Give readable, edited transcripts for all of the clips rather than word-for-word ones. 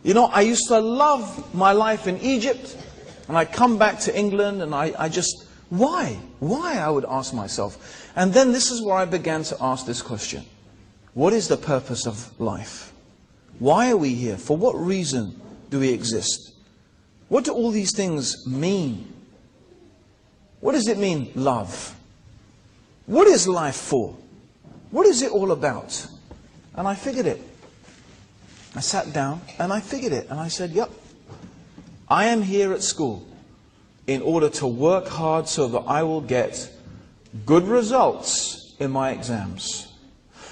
You know, I used to love my life in Egypt, and I come back to England, and I just, why? Why, I would ask myself. And then this is where I began to ask this question. What is the purpose of life? Why are we here? For what reason do we exist? What do all these things mean? What does it mean, love? What is life for? What is it all about? And I figured it. I sat down and I figured it. And I said, yep, I am here at school in order to work hard so that I will get good results in my exams.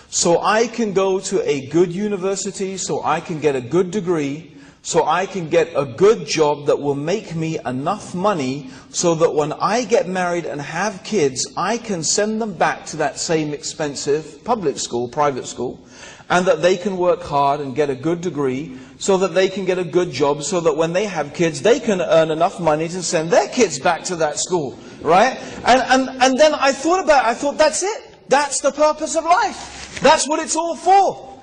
So I can go to a good university, so I can get a good degree, so I can get a good job that will make me enough money so that when I get married and have kids, I can send them back to that same expensive public school, private school, and that they can work hard and get a good degree so that they can get a good job, so that when they have kids, they can earn enough money to send their kids back to that school, right? And then I thought about it. I thought, that's it. That's the purpose of life. That's what it's all for.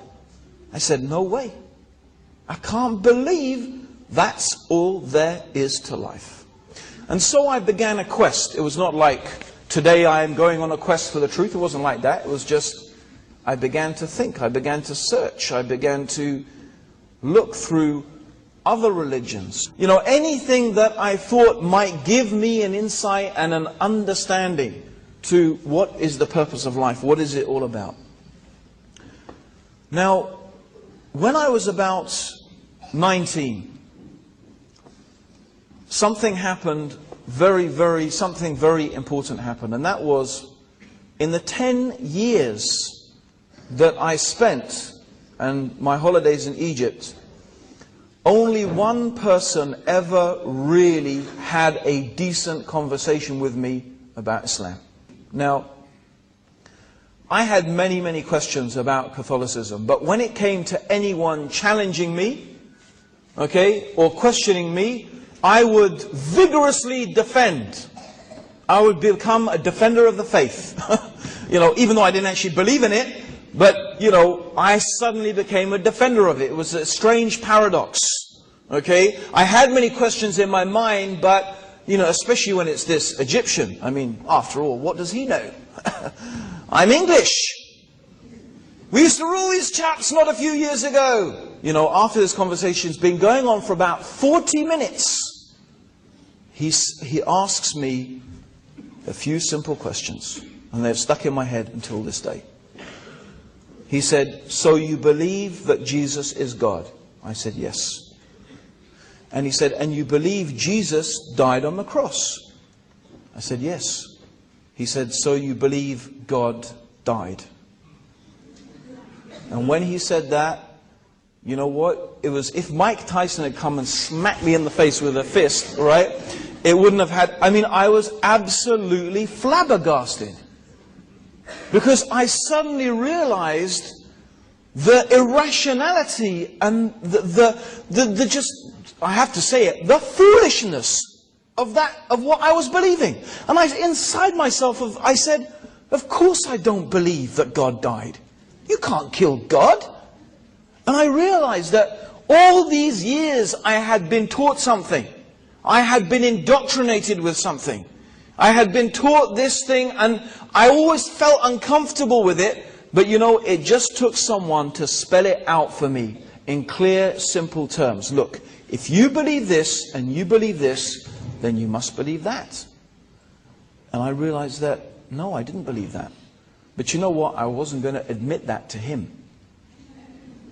I said, no way. I can't believe that's all there is to life. And so I began a quest. It was not like, today I am going on a quest for the truth. It wasn't like that. It was just, I began to think. I began to search. I began to look through other religions. You know, anything that I thought might give me an insight and an understanding to what is the purpose of life. What is it all about? Now, when I was about 19, something happened, something very important happened. And that was, in the 10 years that I spent, and my holidays in Egypt, only one person ever really had a decent conversation with me about Islam. Now, I had many, many questions about Catholicism, but when it came to anyone challenging me, okay, or questioning me, I would vigorously defend. I would become a defender of the faith. You know, even though I didn't actually believe in it, but, you know, I suddenly became a defender of it. It was a strange paradox, okay? I had many questions in my mind, but, you know, especially when it's this Egyptian. I mean, after all, what does he know? I'm English. We used to rule these chaps not a few years ago. You know, after this conversation's been going on for about 40 minutes, he asks me a few simple questions, and they've stuck in my head until this day. He said, so you believe that Jesus is God? I said, yes. And he said, and you believe Jesus died on the cross? I said, yes. He said, so you believe God died? And when he said that, you know what? It was, if Mike Tyson had come and smacked me in the face with a fist, right? It wouldn't have had, I mean, I was absolutely flabbergasted. Because I suddenly realized the irrationality and the just, I have to say it, the foolishness of what I was believing. And inside myself, I said, of course I don't believe that God died. You can't kill God. And I realized that all these years I had been taught something. I had been indoctrinated with something. I had been taught this thing, and I always felt uncomfortable with it. But you know, it just took someone to spell it out for me in clear, simple terms. Look, if you believe this and you believe this, then you must believe that. And I realized that, no, I didn't believe that. But you know what? I wasn't going to admit that to him.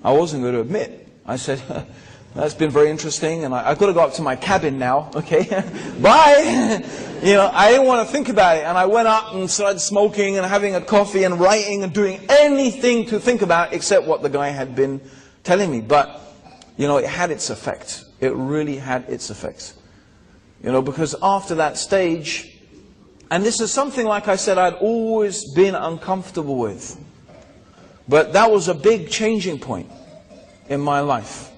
I wasn't going to admit. I said, that's been very interesting, and I've got to go up to my cabin now, okay? Bye! You know, I didn't want to think about it, and I went up and started smoking and having a coffee and writing and doing anything to think about except what the guy had been telling me. But, you know, it had its effect. It really had its effect. You know, because after that stage, and this is something, like I said, I'd always been uncomfortable with. But that was a big changing point in my life.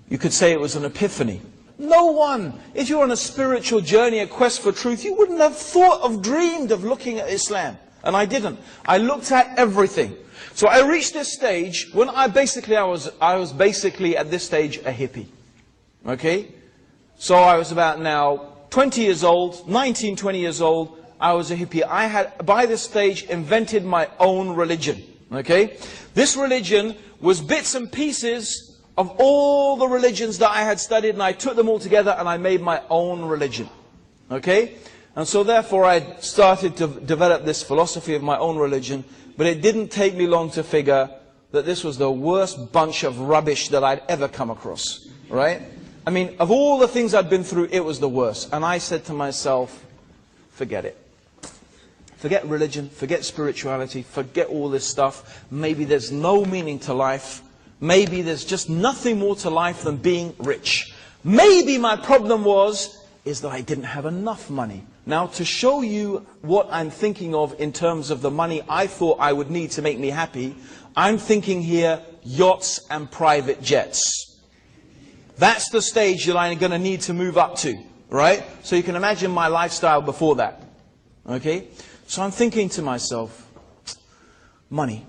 You could say it was an epiphany. No one, if you're on a spiritual journey, a quest for truth, you wouldn't have thought of, dreamed of looking at Islam. And I didn't. I looked at everything. So I reached this stage when I was basically at this stage a hippie. Okay? So I was about now 20 years old, 19, 20 years old. I was a hippie. I had, by this stage, invented my own religion. Okay? This religion was bits and pieces of all the religions that I had studied, and I took them all together and I made my own religion. Okay? And so therefore I started to develop this philosophy of my own religion, but it didn't take me long to figure that this was the worst bunch of rubbish that I'd ever come across. Right? I mean, of all the things I'd been through, it was the worst. And I said to myself, forget it. Forget religion, forget spirituality, forget all this stuff. Maybe there's no meaning to life. Maybe there's just nothing more to life than being rich. Maybe my problem is that I didn't have enough money. Now, to show you what I'm thinking of in terms of the money I thought I would need to make me happy, I'm thinking here yachts and private jets. That's the stage that I'm going to need to move up to, right? So you can imagine my lifestyle before that. Okay? So I'm thinking to myself, money.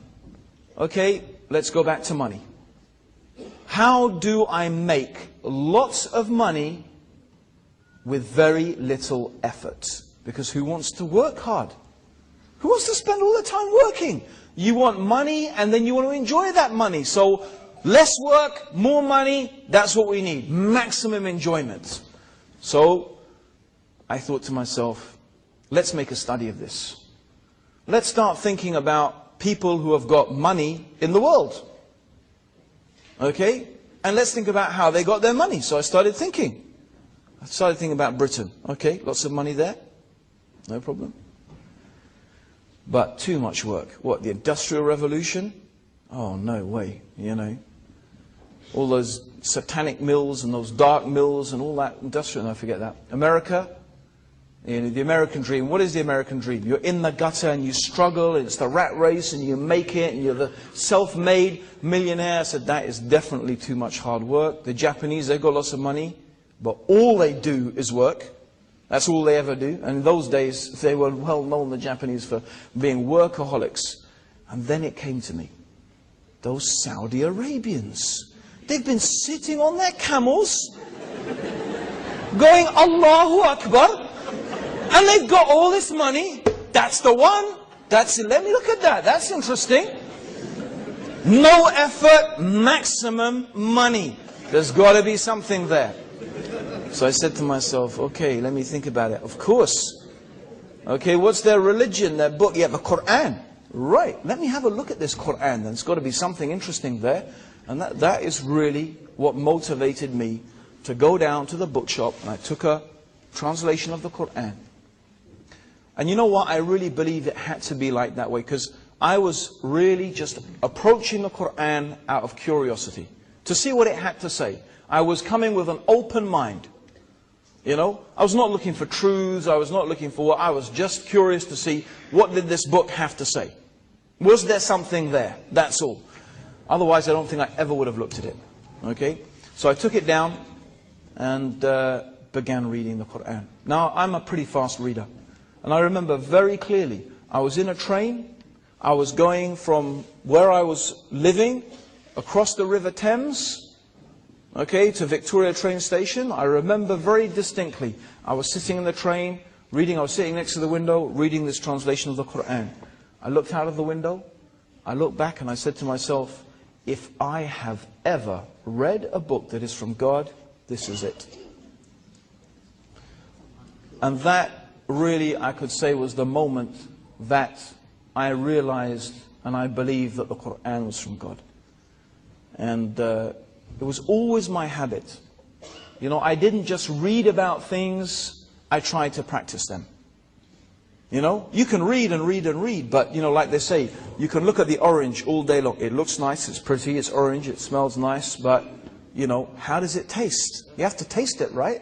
Okay, let's go back to money. How do I make lots of money with very little effort? Because who wants to work hard? Who wants to spend all the time working? You want money and then you want to enjoy that money. So less work, more money, that's what we need. Maximum enjoyment. So I thought to myself, let's make a study of this. Let's start thinking about people who have got money in the world. Okay? And let's think about how they got their money. So I started thinking. I started thinking about Britain. Okay, lots of money there. No problem. But too much work. What, the Industrial Revolution? Oh, no way, you know. All those satanic mills and those dark mills and all that industrial, no, forget that. America, you know, the American dream. What is the American dream? You're in the gutter and you struggle, and it's the rat race, and you make it, and you're the self-made millionaire. I said, that is definitely too much hard work. The Japanese, they've got lots of money, but all they do is work. That's all they ever do. And in those days, they were well known, the Japanese, for being workaholics. And then it came to me. Those Saudi Arabians, they've been sitting on their camels, going, Allahu Akbar, and they've got all this money. That's the one. That's it. Let me look at that. That's interesting. No effort, maximum money. There's got to be something there. So I said to myself, okay, let me think about it. Of course. Okay, what's their religion, their book? Yeah, the Quran. Right, let me have a look at this Quran. There's got to be something interesting there. And that is really what motivated me to go down to the bookshop, and I took a translation of the Quran. And you know what? I really believe it had to be like that way, because I was really just approaching the Quran out of curiosity, to see what it had to say. I was coming with an open mind. You know, I was not looking for truths, I was not looking for what, I was just curious to see what did this book have to say. Was there something there? That's all. Otherwise, I don't think I ever would have looked at it. Okay? So I took it down and began reading the Quran. Now, I'm a pretty fast reader. And I remember very clearly, I was in a train, I was going from where I was living across the River Thames, okay, to Victoria train station. I remember very distinctly, I was sitting in the train, reading, I was sitting next to the window, reading this translation of the Quran. I looked out of the window, I looked back and I said to myself, if I have ever read a book that is from God, this is it. And that really, I could say, was the moment that I realized and I believed that the Quran was from God. And it was always my habit. You know, I didn't just read about things, I tried to practice them. You know, you can read and read and read, but, you know, like they say, you can look at the orange all day long. It looks nice, it's pretty, it's orange, it smells nice, but, you know, how does it taste? You have to taste it, right?